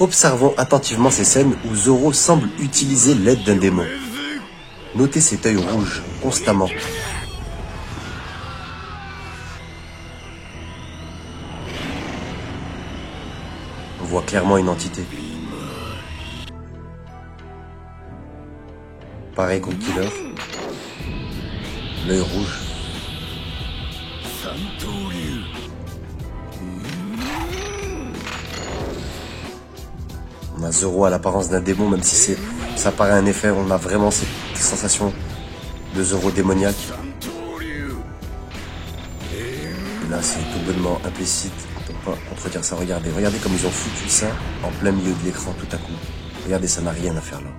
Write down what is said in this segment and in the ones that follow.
Observons attentivement ces scènes où Zoro semble utiliser l'aide d'un démon. Notez cet œil rouge, constamment. On voit clairement une entité. Pareil Group Killer. L'œil rouge. On a Zoro à l'apparence d'un démon, même si ça paraît un effet, on a vraiment cette sensation de Zoro démoniaque. Et là, c'est tout bonnement implicite, on ne peut pas contredire ça. Regardez comme ils ont foutu ça en plein milieu de l'écran tout à coup. Regardez, ça n'a rien à faire là.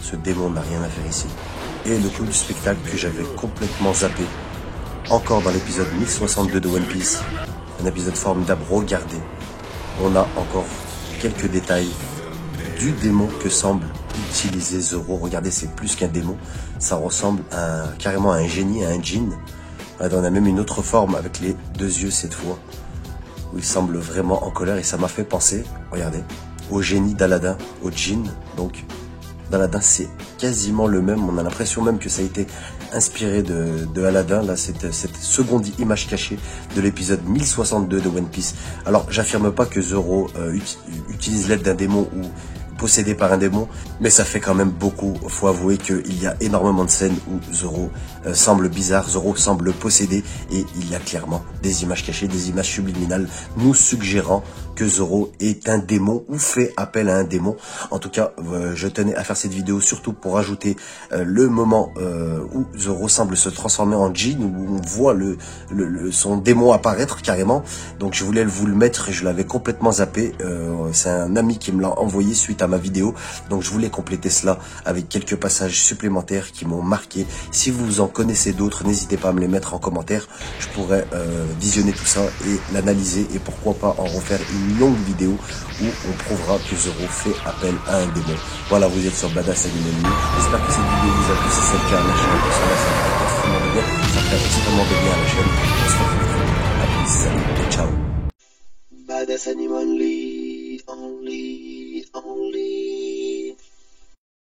Ce démon n'a rien à faire ici. Et le coup du spectacle que j'avais complètement zappé, encore dans l'épisode 1062 de One Piece, un épisode formidable, regardez. On a encore quelques détails du démon que semble utiliser Zoro. Regardez, c'est plus qu'un démon, ça ressemble carrément à un génie, à un djinn. On a même une autre forme avec les deux yeux cette fois, où il semble vraiment en colère, et ça m'a fait penser, regardez, au génie d'Aladin, au djinn. Donc d'Aladin, c'est quasiment le même, on a l'impression même que ça a été inspiré de Aladin, là, cette seconde image cachée de l'épisode 1062 de One Piece. Alors, j'affirme pas que Zoro utilise l'aide d'un démon ou possédé par un démon, mais ça fait quand même beaucoup. Faut avouer qu'il y a énormément de scènes où Zoro semble bizarre, Zoro semble possédé, et il y a clairement des images cachées, des images subliminales nous suggérant que Zoro est un démon ou fait appel à un démon. En tout cas, je tenais à faire cette vidéo surtout pour ajouter le moment où Zoro semble se transformer en djinn, où on voit son démon apparaître carrément. Donc je voulais vous le mettre et je l'avais complètement zappé. C'est un ami qui me l'a envoyé suite à ma vidéo. Donc je voulais compléter cela avec quelques passages supplémentaires qui m'ont marqué. Si vous en connaissez d'autres, n'hésitez pas à me les mettre en commentaire. Je pourrais visionner tout ça et l'analyser, et pourquoi pas en refaire une longue vidéo où on prouvera que Zoro fait appel à un démon. Voilà, vous êtes sur Badass Anime. J'espère que cette vidéo vous a plu. Si c'est le cas, lâchez un pouce en l'air, ça me fait extrêmement de bien. Ça fait extrêmement de bien à la chaîne.